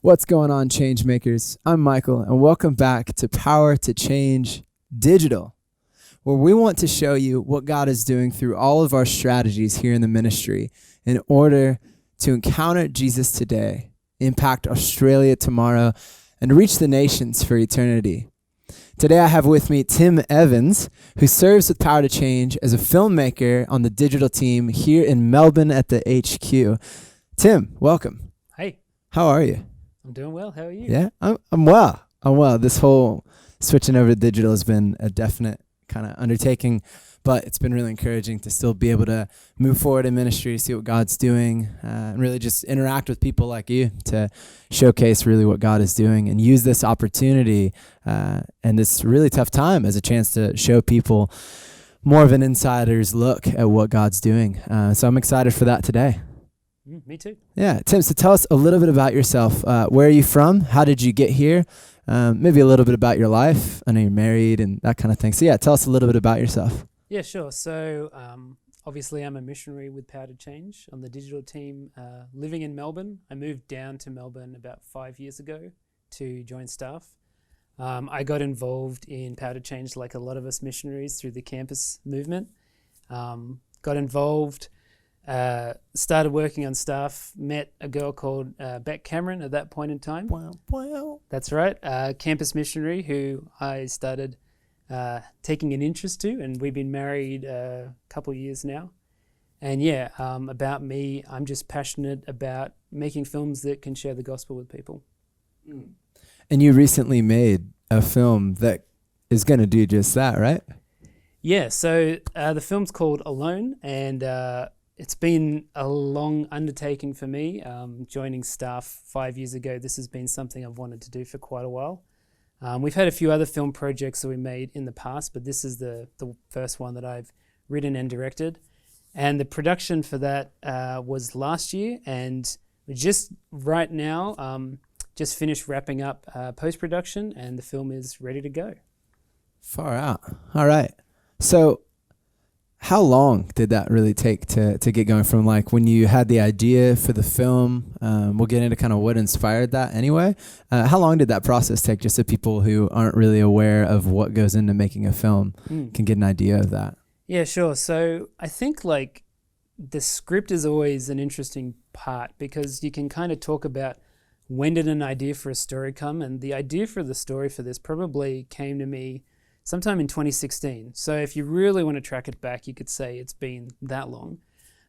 What's going on, change makers? I'm Michael, and welcome back to Power to Change Digital, where we want to show you what God is doing through all of our strategies here in the ministry in order to encounter Jesus today, impact Australia tomorrow, and reach the nations for eternity. Today I have with me Tim Evans, who serves with Power to Change as a filmmaker on the digital team here in Melbourne at the HQ. Tim, welcome. Hey, How are you? I'm doing well. How are you? Yeah, I'm well. I'm well. This whole switching over to digital has been a definite kind of undertaking, but it's been really encouraging to still be able to move forward in ministry, see what God's doing, and really just interact with people like you to showcase really what God is doing and use this opportunity and this really tough time as a chance to show people more of an insider's look at what God's doing. So I'm excited for that today. Me too. Yeah, Tim, so tell us a little bit about yourself. Where are you from? How did you get here? Maybe a little bit about your life. I know you're married and that kind of thing. So yeah, tell us a little bit about yourself. Yeah, sure. So obviously I'm a missionary with Power to Change on the digital team living in Melbourne. I moved down to Melbourne about 5 years ago to join staff. I got involved in Power to Change like a lot of us missionaries through the campus movement. Got involved, started working on staff, met a girl called Beck Cameron at that point in time. Wow. That's right, campus missionary who I started taking an interest to, and we've been married a couple of years now. And yeah, about me, I'm just passionate about making films that can share the gospel with people. And you recently made a film that is going to do just that, right? Yeah, so the film's called Alone, and it's been a long undertaking for me. Joining staff 5 years ago, this has been something I've wanted to do for quite a while. We've had a few other film projects that we made in the past, but this is the first one that I've written and directed. And the production for that was last year, and we're just right now just finished wrapping up post-production, and the film is ready to go. Far out. All right. So how long did that really take to get going from like when you had the idea for the film? We'll get into kind of what inspired that anyway. How long did that process take, just so people who aren't really aware of what goes into making a film can get an idea of that? Yeah, sure. So I think like the script is always an interesting part because you can kind of talk about when did an idea for a story come, and the idea for the story for this probably came to me sometime in 2016. So if you really want to track it back, you could say it's been that long.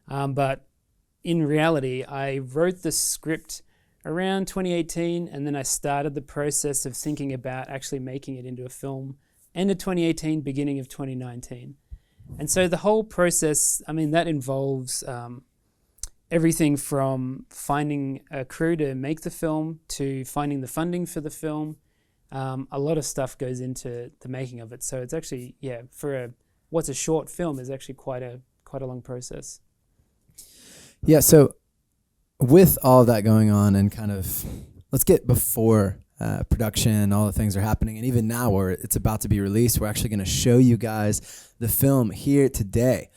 But in reality, I wrote the script around 2018, and then I started the process of thinking about actually making it into a film end of 2018, beginning of 2019. And so the whole process, I mean, that involves everything from finding a crew to make the film to finding the funding for the film. A lot of stuff goes into the making of it. So it's actually, yeah, for what's a short film is actually quite a long process. Yeah, so with all that going on and kind of, let's get before production, all the things are happening. And even now where it's about to be released, we're actually going to show you guys the film here today.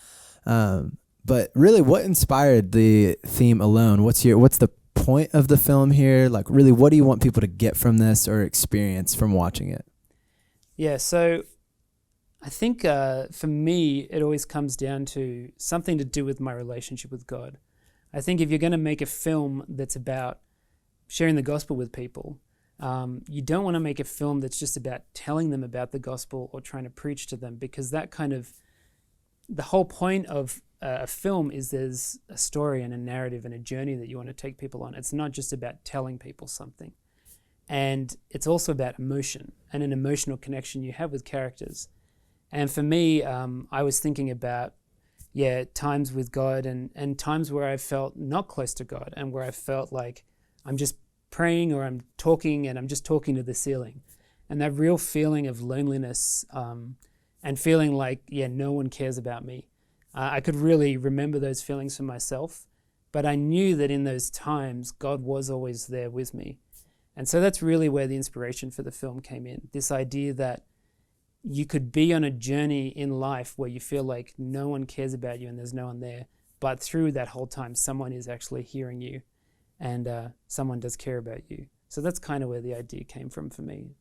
But really, what inspired the theme Alone? What's the point of the film here? Like, really, what do you want people to get from this or experience from watching it? Yeah, so I think for me, it always comes down to something to do with my relationship with God. I think if you're going to make a film that's about sharing the gospel with people, you don't want to make a film that's just about telling them about the gospel or trying to preach to them, because that kind of, the whole point of a film is there's a story and a narrative and a journey that you want to take people on. It's not just about telling people something. And it's also about emotion and an emotional connection you have with characters. And for me, I was thinking about, times with God and times where I felt not close to God and where I felt like I'm just praying or I'm talking and I'm just talking to the ceiling. And that real feeling of loneliness and feeling like, no one cares about me. I could really remember those feelings for myself, but I knew that in those times, God was always there with me. And so that's really where the inspiration for the film came in. This idea that you could be on a journey in life where you feel like no one cares about you and there's no one there, but through that whole time, someone is actually hearing you and someone does care about you. So that's kind of where the idea came from for me.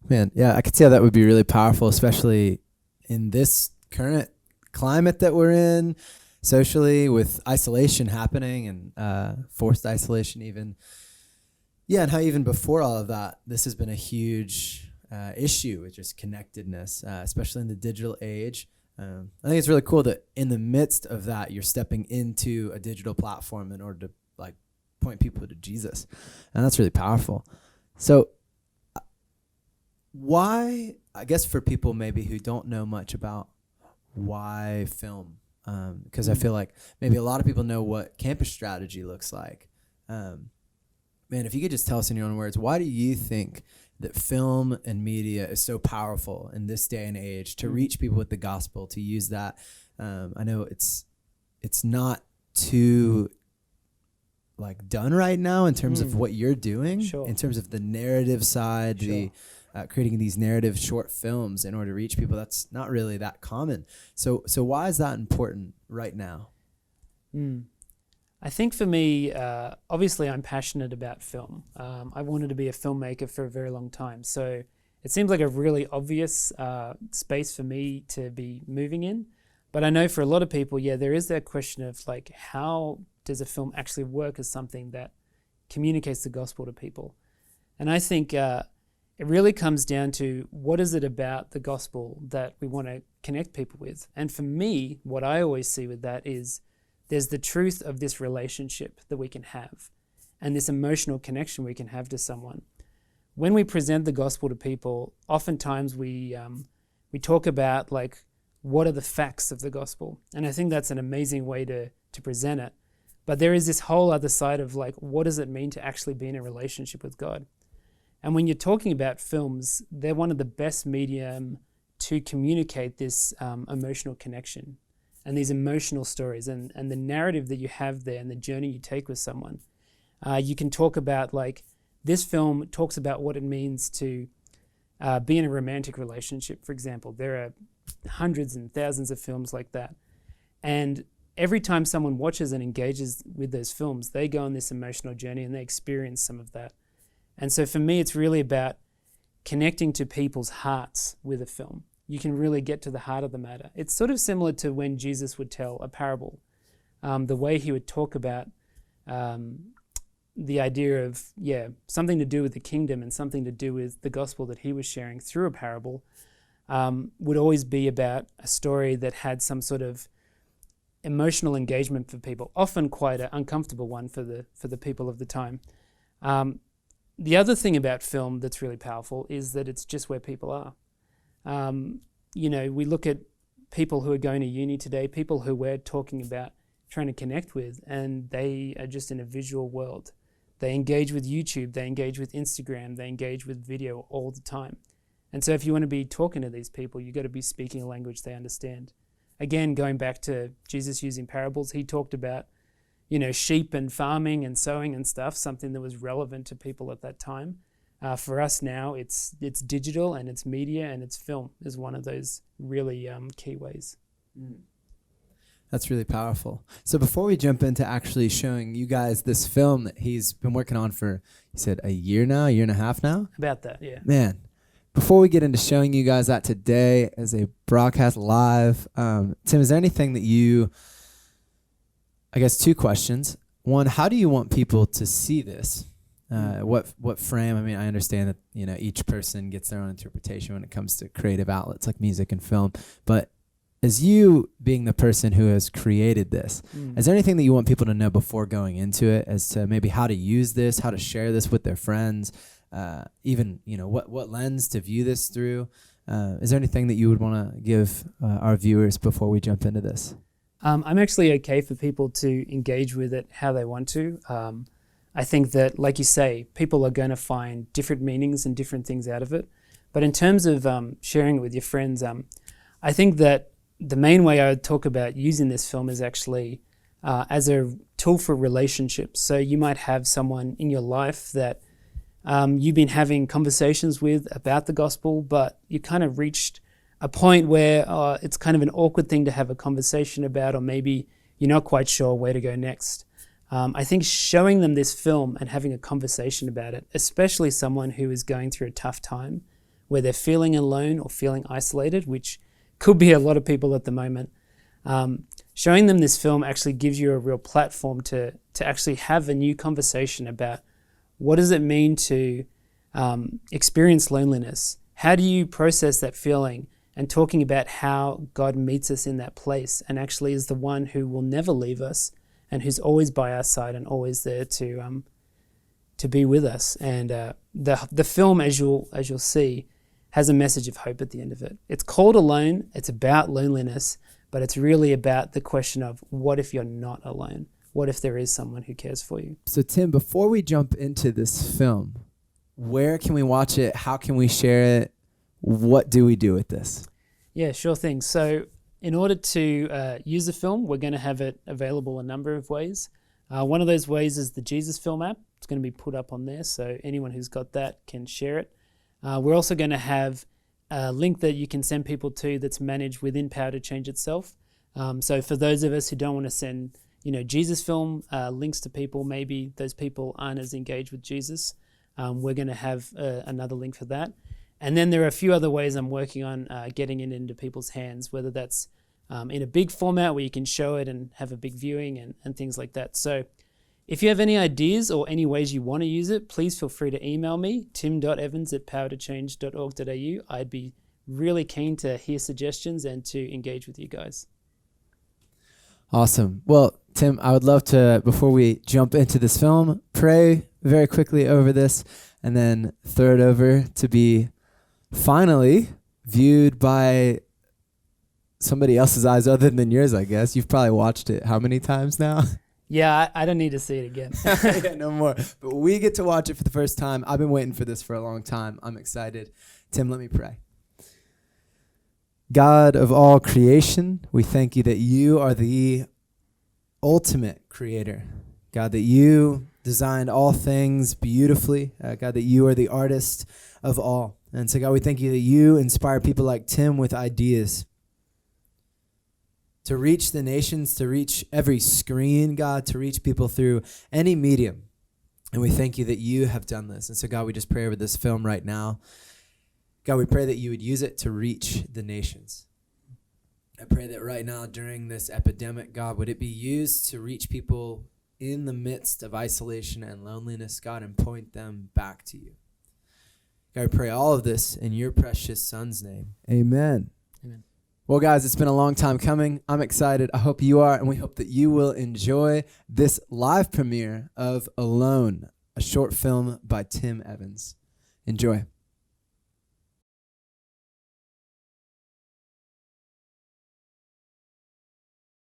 Man, yeah, I could see how that would be really powerful, especially in this current climate that we're in, socially, with isolation happening and forced isolation even. Yeah, and how even before all of that, this has been a huge issue with just connectedness, especially in the digital age. I think it's really cool that in the midst of that, you're stepping into a digital platform in order to like point people to Jesus, and that's really powerful. So, why? I guess for people maybe who don't know much about why film, because I feel like maybe a lot of people know what campus strategy looks like. Man, if you could just tell us in your own words, why do you think that film and media is so powerful in this day and age to reach people with the gospel, to use that? I know it's not too like done right now in terms of what you're doing, in terms of the narrative side, the creating these narrative short films in order to reach people. That's not really that common. So why is that important right now? I think for me, obviously I'm passionate about film. I wanted to be a filmmaker for a very long time. So it seems like a really obvious space for me to be moving in. But I know for a lot of people, there is that question of like, how does a film actually work as something that communicates the gospel to people? And I think it really comes down to what is it about the gospel that we want to connect people with? And for me, what I always see with that is there's the truth of this relationship that we can have and this emotional connection we can have to someone. When we present the gospel to people, oftentimes we talk about like, what are the facts of the gospel? And I think that's an amazing way to present it. But there is this whole other side of like, what does it mean to actually be in a relationship with God? And when you're talking about films, they're one of the best medium to communicate this emotional connection and these emotional stories and the narrative that you have there and the journey you take with someone. You can talk about like, this film talks about what it means to be in a romantic relationship, for example. There are hundreds and thousands of films like that. And every time someone watches and engages with those films, they go on this emotional journey and they experience some of that. And so for me, it's really about connecting to people's hearts with a film. You can really get to the heart of the matter. It's sort of similar to when Jesus would tell a parable. The way he would talk about the idea of, something to do with the kingdom and something to do with the gospel that he was sharing through a parable would always be about a story that had some sort of emotional engagement for people, often quite an uncomfortable one for the people of the time. The other thing about film that's really powerful is that it's just where people are. We look at people who are going to uni today, people who we're talking about trying to connect with, and they are just in a visual world. They engage with YouTube, they engage with Instagram, they engage with video all the time. And so if you want to be talking to these people, you've got to be speaking a language they understand. Again, going back to Jesus using parables, he talked about, sheep and farming and sowing and stuff, something that was relevant to people at that time. For us now, it's digital and it's media and it's film is one of those really key ways. That's really powerful. So before we jump into actually showing you guys this film that he's been working on for, you said a year and a half now? About that, yeah. Man, before we get into showing you guys that today as a broadcast live, Tim, is there anything that you, I guess two questions. One, how do you want people to see this? What frame? I mean, I understand that, each person gets their own interpretation when it comes to creative outlets like music and film, but as you being the person who has created this, is there anything that you want people to know before going into it as to maybe how to use this, how to share this with their friends, even, what lens to view this through? Is there anything that you would want to give our viewers before we jump into this? I'm actually okay for people to engage with it how they want to. I think that, like you say, people are going to find different meanings and different things out of it. But in terms of sharing it with your friends, I think that the main way I would talk about using this film is actually as a tool for relationships. So you might have someone in your life that you've been having conversations with about the gospel, but you kind of reached a point where it's kind of an awkward thing to have a conversation about, or maybe you're not quite sure where to go next. I think showing them this film and having a conversation about it, especially someone who is going through a tough time, where they're feeling alone or feeling isolated, which could be a lot of people at the moment, showing them this film actually gives you a real platform to actually have a new conversation about what does it mean to experience loneliness? How do you process that feeling? And talking about how God meets us in that place and actually is the one who will never leave us and who's always by our side and always there to be with us. And the film, as you'll see, has a message of hope at the end of it. It's called Alone. It's about loneliness, but it's really about the question of what if you're not alone? What if there is someone who cares for you? So Tim, before we jump into this film, where can we watch it? How can we share it? What do we do with this? Yeah, sure thing. So in order to use the film, we're going to have it available a number of ways. One of those ways is the Jesus Film app. It's going to be put up on there, so anyone who's got that can share it. We're also going to have a link that you can send people to that's managed within Power to Change itself. So for those of us who don't want to send, Jesus Film links to people, maybe those people aren't as engaged with Jesus, we're going to have another link for that. And then there are a few other ways I'm working on getting it into people's hands, whether that's in a big format where you can show it and have a big viewing and things like that. So if you have any ideas or any ways you want to use it, please feel free to email me, tim.evans@powertochange.org.au. I'd be really keen to hear suggestions and to engage with you guys. Awesome. Well, Tim, I would love to, before we jump into this film, pray very quickly over this and then throw it over to be finally viewed by somebody else's eyes other than yours, I guess. You've probably watched it how many times now? Yeah, I don't need to see it again. Yeah, no more. But we get to watch it for the first time. I've been waiting for this for a long time. I'm excited. Tim, let me pray. God of all creation, we thank you that you are the ultimate creator. God, that you designed all things beautifully. God, that you are the artist of all. And so, God, we thank you that you inspire people like Tim with ideas to reach the nations, to reach every screen, God, to reach people through any medium. And we thank you that you have done this. And so, God, we just pray over this film right now. God, we pray that you would use it to reach the nations. I pray that right now during this epidemic, God, would it be used to reach people in the midst of isolation and loneliness, God, and point them back to you. God, I pray all of this in your precious Son's name. Amen. Amen. Well, guys, it's been a long time coming. I'm excited. I hope you are, and we hope that you will enjoy this live premiere of Alone, a short film by Tim Evans. Enjoy.